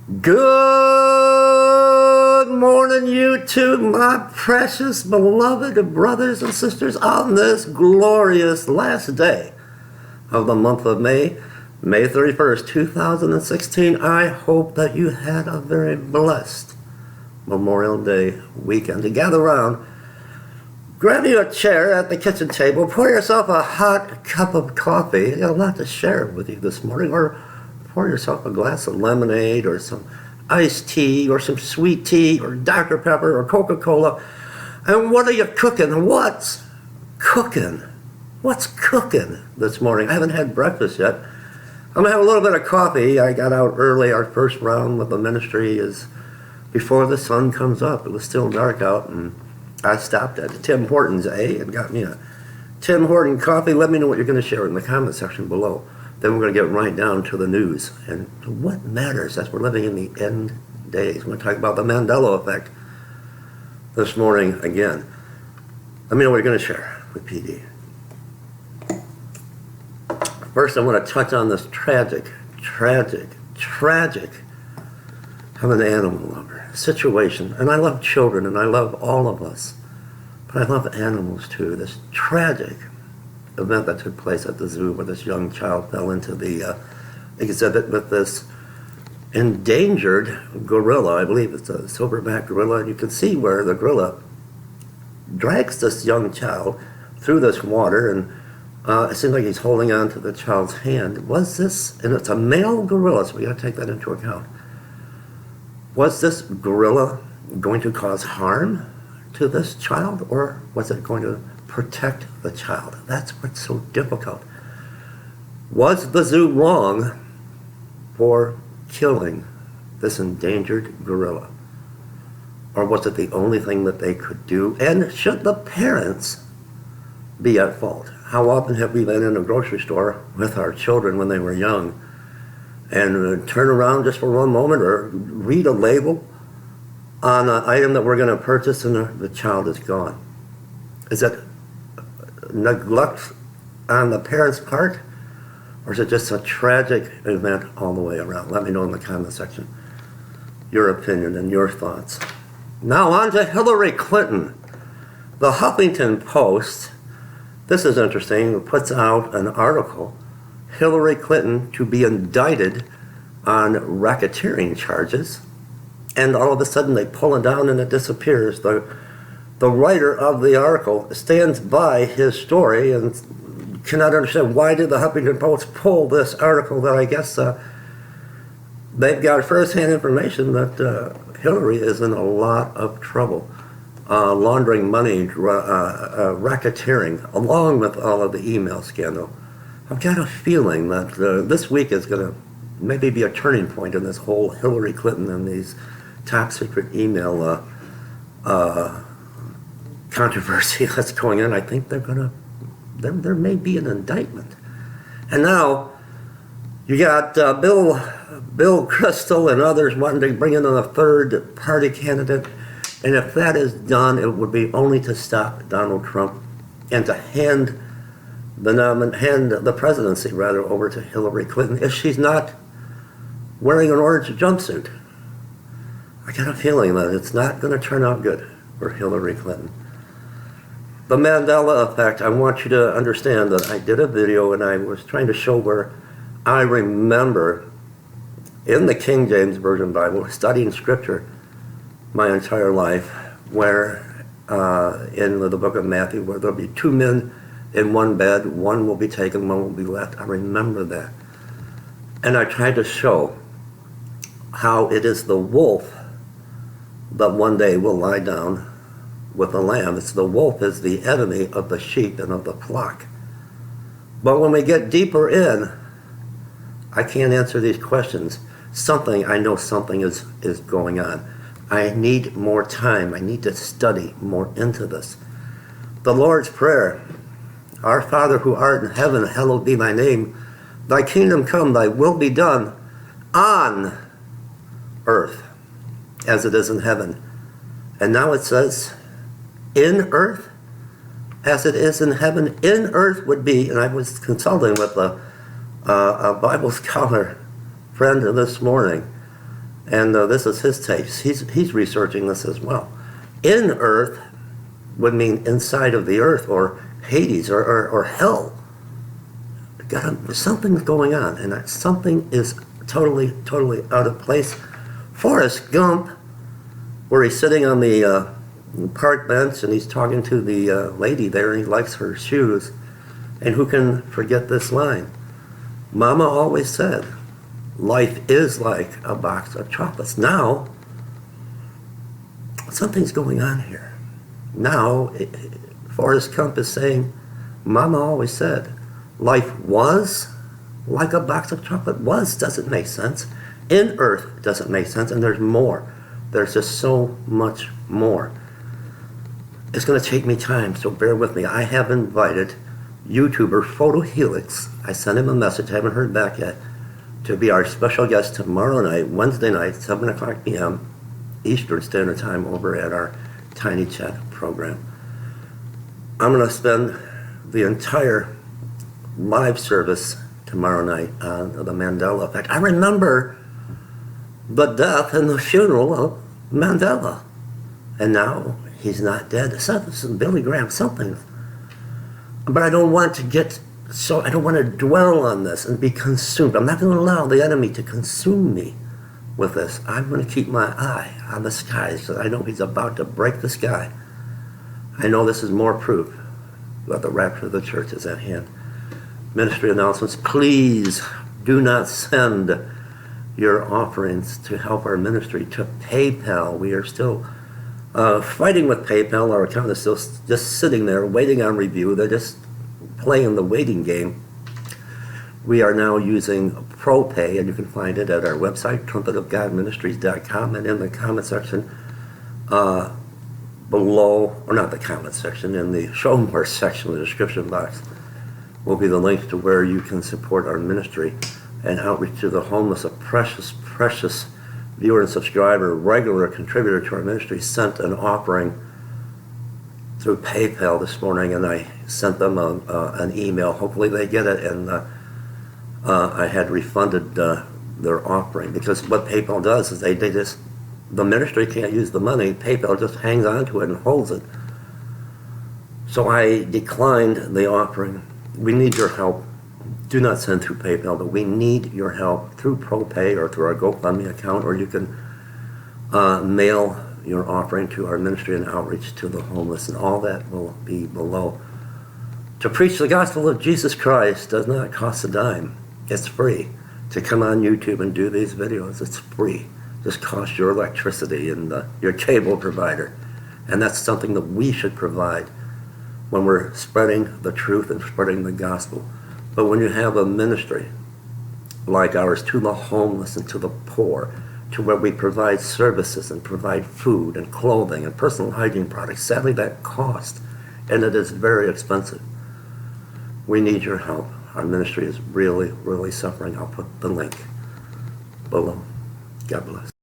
Good morning, YouTube, my precious, beloved brothers and sisters, on this glorious last day of the month of May, May 31st, 2016. I hope that you had a very blessed Memorial Day weekend. To gather around, grab you a chair at the kitchen table, pour yourself a hot cup of coffee. I got a lot to share with you this morning, or pour yourself a glass of lemonade or some iced tea or some sweet tea or Dr. Pepper or Coca-Cola. And what are you cooking? What's cooking? What's cooking this morning? I haven't had breakfast yet. I'm going to have a little bit of coffee. I got out early. Our first round with the ministry is before the sun comes up. It was still dark out, and I stopped at Tim Hortons, and got me a Tim Horton coffee. Let me know what you're going to share in the comment section below. Then we're going to get right down to the news and what matters as we're living in the end days. We're going to talk about the Mandela effect this morning again. Let me know what you're going to share with PD. First, I want to touch on this tragic I'm an animal lover situation. And I love children, and I love all of us. But I love animals too. This tragic event that took place at the zoo where this young child fell into the exhibit with this endangered gorilla. I believe it's a silverback gorilla. And you can see where the gorilla drags this young child through this water, and it seems like he's holding on to the child's hand. Was this, and it's a male gorilla, so we got to take that into account. Was this gorilla going to cause harm to this child, or was it going to protect the child? That's what's so difficult. Was the zoo wrong for killing this endangered gorilla? Or was it the only thing that they could do? And should the parents be at fault? How often have we been in a grocery store with our children when they were young and turn around just for one moment or read a label on an item that we're going to purchase and the child is gone? Is it neglect on the parents' part, or is it just a tragic event all the way around? Let me know in the comment section your opinion and your thoughts. Now on to Hillary Clinton. The Huffington Post, this is interesting, puts out an article, Hillary Clinton to be indicted on racketeering charges, and all of a sudden they pull it down and it disappears. The writer of the article stands by his story and cannot understand why did the Huffington Post pull this article that I guess they've got first-hand information that Hillary is in a lot of trouble, laundering money, racketeering, along with all of the email scandal. I've got a feeling that this week is going to maybe be a turning point in this whole Hillary Clinton and these top-secret email controversy that's going on. I think there may be an indictment. And now you got Bill Kristol and others wanting to bring in a third party candidate. And if that is done, it would be only to stop Donald Trump and to hand the presidency over to Hillary Clinton if she's not wearing an orange jumpsuit. I got a feeling that it's not going to turn out good for Hillary Clinton. The Mandela effect, I want you to understand that I did a video and I was trying to show where I remember in the King James Version Bible, studying scripture my entire life, where in the book of Matthew, where there'll be two men in one bed, one will be taken, one will be left. I remember that. And I tried to show how it is the wolf that one day will lie down with the lamb. It's the wolf is the enemy of the sheep and of the flock. But when we get deeper in, I can't answer these questions. I know something is going on. I need more time. I need to study more into this. The Lord's Prayer, Our Father who art in heaven, hallowed be thy name. Thy kingdom come, thy will be done on earth as it is in heaven. And now it says, in earth as it is in heaven. In earth would be, and I was consulting with a Bible scholar friend this morning, And this is his take. He's researching this as well. In earth would mean inside of the earth, or Hades, or hell. Something's going on, and that something is totally out of place. Forrest Gump, where he's sitting on the park bench and he's talking to the lady there, and he likes her shoes. And who can forget this line? Mama always said, life is like a box of chocolates. Now, something's going on here. Now, Forrest Gump is saying, Mama always said, life was like a box of chocolate. Was doesn't make sense. In earth doesn't make sense, and there's more. There's just so much more. It's going to take me time, so bear with me. I have invited YouTuber Photo Helix. I sent him a message, haven't heard back yet, to be our special guest tomorrow night, Wednesday night, 7 o'clock p.m. Eastern Standard Time, over at our Tiny Chat program. I'm going to spend the entire live service tomorrow night on the Mandela effect. I remember the death and the funeral of Mandela. And now he's not dead. Something, Billy Graham, something. But I don't want to I don't want to dwell on this and be consumed. I'm not going to allow the enemy to consume me with this. I'm going to keep my eye on the skies, so I know he's about to break the sky. I know this is more proof that the rapture of the church is at hand. Ministry announcements. Please do not send your offerings to help our ministry to PayPal. We are still fighting with PayPal. Our account is still just sitting there waiting on review. They're just playing the waiting game. We are now using ProPay, and you can find it at our website, trumpetofgodministries.com, and in the comment section below, or not the comment section, in the show more section of the description box will be the link to where you can support our ministry and outreach to the homeless. A precious viewer and subscriber, regular contributor to our ministry, sent an offering through PayPal this morning, and I sent them an email. Hopefully they get it, and I had refunded their offering, because what PayPal does is they just, the ministry can't use the money. PayPal just hangs on to it and holds it. So I declined the offering. We need your help. Do not send through PayPal, but we need your help through ProPay or through our GoFundMe account, or you can mail your offering to our ministry and outreach to the homeless, and all that will be below. To preach the gospel of Jesus Christ does not cost a dime. It's free. To come on YouTube and do these videos, it's free. Just cost your electricity and your cable provider. And that's something that we should provide when we're spreading the truth and spreading the gospel. But when you have a ministry like ours to the homeless and to the poor, to where we provide services and provide food and clothing and personal hygiene products, sadly that costs, and it is very expensive. We need your help. Our ministry is really suffering. I'll put the link below. God bless.